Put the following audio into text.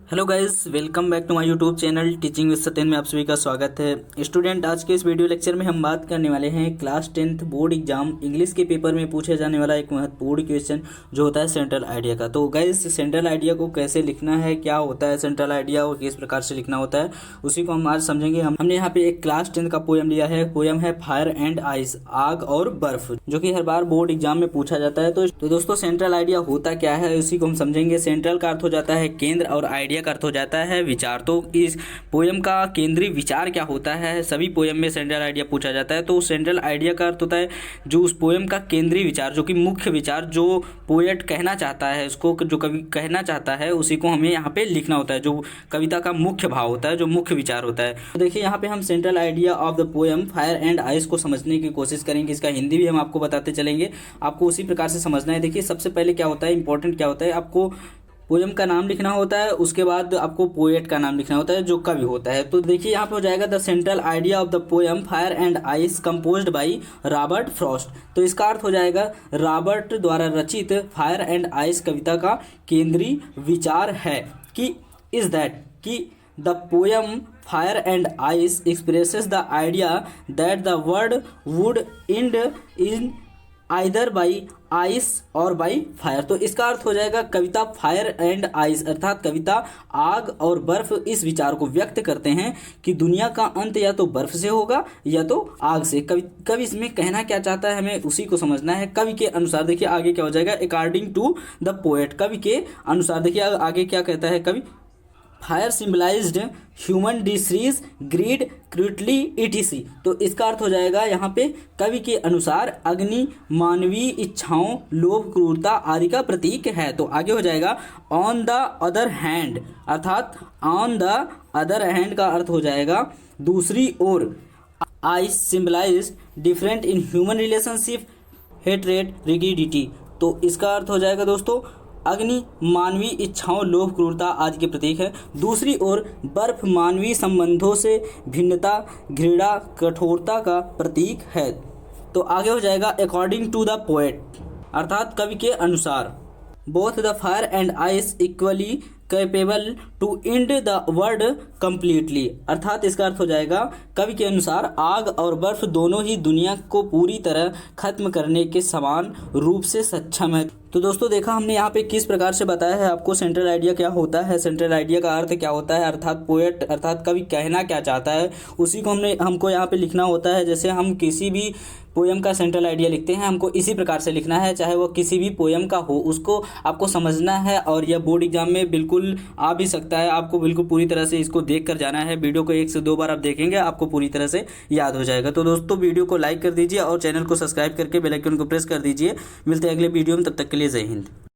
Hello guys, welcome back to my YouTube channel teaching with Satyan में आप सभी का स्वागत है। स्टूडेंट, आज के इस वीडियो लेक्चर में हम बात करने वाले हैं class 10th board exam English के पेपर में पूछे जाने वाला एक महत्वपूर्ण क्वेश्चन जो होता है सेंट्रल आइडिया का। तो गाइस, सेंट्रल आइडिया को कैसे लिखना है, क्या होता है सेंट्रल आइडिया और किस प्रकार से लिखना होता है, उसी को हम आज समझेंगे। हमने यहाँ पे एक क्लास 10 का पोयम लिया है। पोयम है फायर एंड आइस, आग और बर्फ, जो कि हर बार बोर्ड एग्जाम में पूछा जाता है। तो दोस्तों, सेंट्रल आइडिया होता क्या है उसी को हम समझेंगे। सेंट्रल का अर्थ हो जाता है केंद्र और आइडिया का अर्थ हो जाता है विचार। तो इस पोयम का केंद्रीय विचार क्या होता है, सभी पोयम में सेंट्रल आइडिया पूछा जाता है। तो सेंट्रल आइडिया का अर्थ होता है जो उस पोयम का केंद्रीय विचार, जो कि मुख्य विचार जो पोएट कहना चाहता है, उसको जो कवि कहना चाहता है उसी को हमें यहाँ पे लिखना होता है। जो कविता का मुख्य भाव होता है, जो मुख्य विचार होता है। तो देखिए, यहाँ पे हम central idea of the poem fire and ice को समझने की कोशिश करेंगे। इसका हिंदी भी हम आपको बताते चलेंगे, आपको उसी प्रकार से समझना है। देखिए, सबसे पहले क्या होता है, इंपॉर्टेंट क्या होता है, आपको पोयम का नाम लिखना होता है, उसके बाद आपको पोएट का नाम लिखना होता है जो कवि होता है। तो देखिए, यहाँ पे हो जाएगा the central idea of the poem fire and ice composed by Robert Frost. तो इसका अर्थ हो जाएगा रॉबर्ट द्वारा रचित फायर एंड आइस कविता का केंद्रीय विचार है कि इज दैट कि the poem fire and ice expresses the idea that the world would and in either by ice और बाई फायर। तो इसका अर्थ हो जाएगा कविता फायर एंड आइस अर्थात कविता आग और बर्फ इस विचार को व्यक्त करते हैं कि दुनिया का अंत या तो बर्फ से होगा या तो आग से। कवि इसमें कहना क्या चाहता है, हमें उसी को समझना है। कवि के अनुसार देखिए आगे क्या हो जाएगा, अकॉर्डिंग टू द पोएट। कवि के अनुसार देखिए आगे क्या कहता है कवि, fire symbolized human desires greed cruelty ETC. तो इसका अर्थ हो जाएगा यहाँ पे कवि के अनुसार अग्नि मानवीय इच्छाओं, लोभ, क्रूरता आदि का प्रतीक है। तो आगे हो जाएगा ऑन द अदर हैंड, अर्थात ऑन द अदर हैंड का अर्थ हो जाएगा दूसरी ओर। Ice symbolize different in human relationship, hatred, rigidity. तो इसका अर्थ हो जाएगा दोस्तों अग्नि मानवीय इच्छाओं, लोभ, क्रूरता आदि के प्रतीक है। दूसरी ओर बर्फ मानवीय संबंधों से भिन्नता, घृणा, कठोरता का प्रतीक है। तो आगे हो जाएगा अकॉर्डिंग टू द पोएट, अर्थात कवि के अनुसार both the fire and ice equally capable to end the world completely. अर्थात इसका अर्थ हो जाएगा कवि के अनुसार आग और बर्फ दोनों ही दुनिया को पूरी तरह खत्म करने के समान रूप से सक्षम है। तो दोस्तों, देखा हमने यहाँ पे किस प्रकार से बताया है आपको सेंट्रल आइडिया क्या होता है, सेंट्रल आइडिया का अर्थ क्या होता है, अर्थात पोएट अर्थात कवि कहना क्या चाहता है उसी को हमको यहाँ पे लिखना होता है। जैसे हम किसी भी पोयम का सेंट्रल आइडिया लिखते हैं, हमको इसी प्रकार से लिखना है, चाहे वो किसी भी पोयम का हो, उसको आपको समझना है। और यह बोर्ड एग्जाम में बिल्कुल आ भी सकता है, आपको बिल्कुल पूरी तरह से इसको देख कर जाना है। वीडियो को 1 से 2 बार आप देखेंगे, आपको पूरी तरह से याद हो जाएगा। तो दोस्तों, वीडियो को लाइक कर दीजिए और चैनल को सब्सक्राइब करके बेल आइकन को प्रेस कर दीजिए। मिलते हैं अगले वीडियो में, तब तक के लिए जय हिंद।